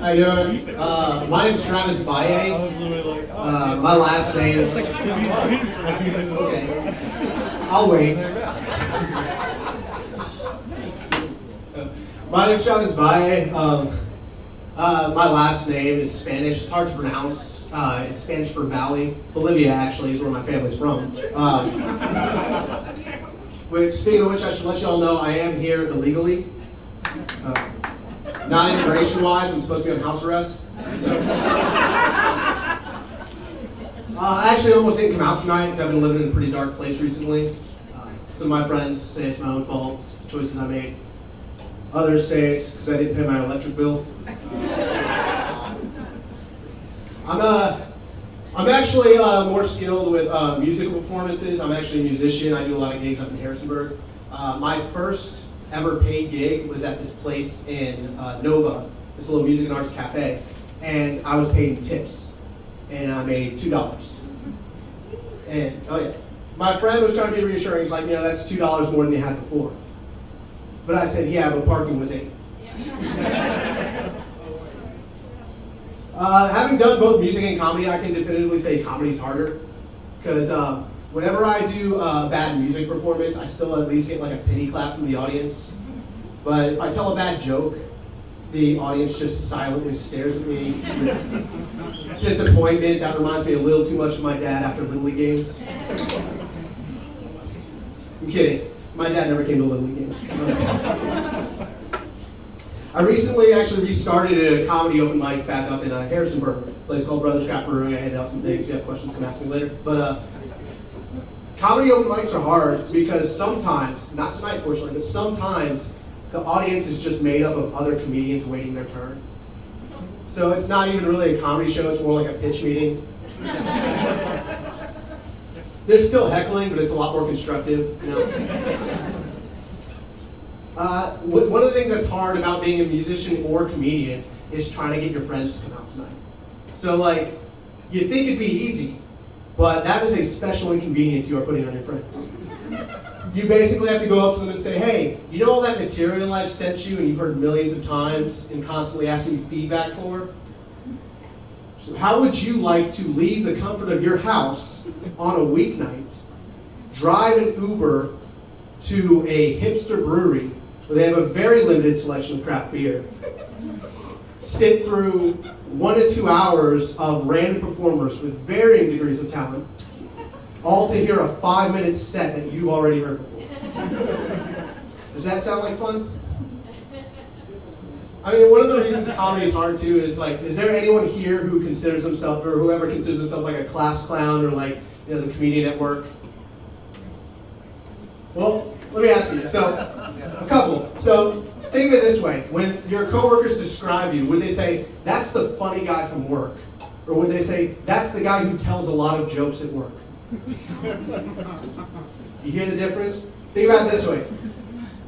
How you doing? My name's Travis Baye. My last name is... Okay. I'll wait. My name's Charlottesville. My last name is Spanish. It's hard to pronounce. It's Spanish for valley. Bolivia, actually, is where my family's from. Which, speaking of which, I should let you all know I am here illegally. Not immigration-wise. I'm supposed to be on house arrest. I actually almost didn't come out tonight because I've been living in a pretty dark place recently. Some of my friends say it's my own fault, it's the choices I made. Others say it's because I didn't pay my electric bill. I'm actually more skilled with musical performances. I'm actually a musician. I do a lot of gigs up in Harrisonburg. My first ever paid gig was at this place in Nova, this little music and arts cafe, and I was paid in tips, and I made $2. And oh yeah, my friend was trying to be reassuring. He's like, that's $2 more than you had before. But I said, yeah, but parking was $8. Having done both music and comedy, I can definitively say comedy's harder. Because whenever I do a bad music performance, I still at least get like a pity clap from the audience. But if I tell a bad joke, the audience just silently stares at me with disappointment. That reminds me a little too much of my dad after Little League games. I'm kidding. My dad never came to Little League games. I recently actually restarted a comedy open mic back up in Harrisonburg, a place called Brothers Craft Brewing. I handed out some things. If you have questions, come ask me later. But comedy open mics are hard because sometimes, not tonight fortunately, but sometimes the audience is just made up of other comedians waiting their turn. So it's not even really a comedy show, it's more like a pitch meeting. There's still heckling, but it's a lot more constructive. One of the things that's hard about being a musician or comedian is trying to get your friends to come out tonight. So you think it'd be easy, but that is a special inconvenience you are putting on your friends. You basically have to go up to them and say, hey, you know all that material I've sent you and you've heard millions of times and constantly asking me feedback for? So how would you like to leave the comfort of your house on a weeknight, drive an Uber to a hipster brewery where they have a very limited selection of craft beer, sit through 1 to 2 hours of random performers with varying degrees of talent, all to hear a 5-minute set that you've already heard before? Does that sound like fun? I mean, one of the reasons comedy is hard too is is there anyone here who considers himself, or whoever considers himself like a class clown or the comedian at work? Well, let me ask you. So, a couple. So, think of it this way. When your coworkers describe you, would they say, that's the funny guy from work? Or would they say, that's the guy who tells a lot of jokes at work? You hear the difference? Think about it this way.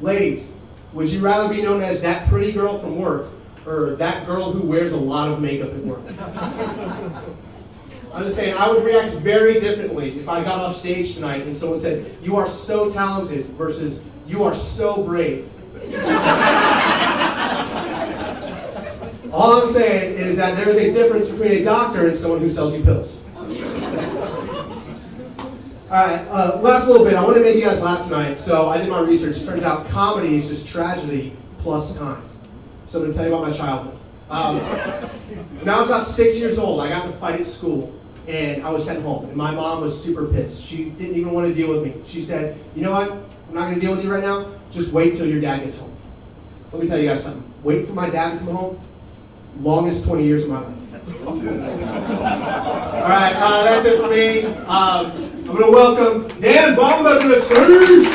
Ladies, would you rather be known as that pretty girl from work or that girl who wears a lot of makeup at work? I'm just saying, I would react very differently if I got off stage tonight and someone said, you are so talented versus you are so brave. All I'm saying is that there is a difference between a doctor and someone who sells you pills. Alright, last little bit. I want to make you guys laugh tonight. So I did my research. It turns out comedy is just tragedy plus kind. So I'm going to tell you about my childhood. When I was about 6 years old, I got in a fight at school, and I was sent home. And my mom was super pissed. She didn't even want to deal with me. She said, you know what? I'm not going to deal with you right now. Just wait till your dad gets home. Let me tell you guys something. Wait for my dad to come home. Longest 20 years of my life. Alright, that's it for me. I'm going to welcome Dan Bomba to the stage.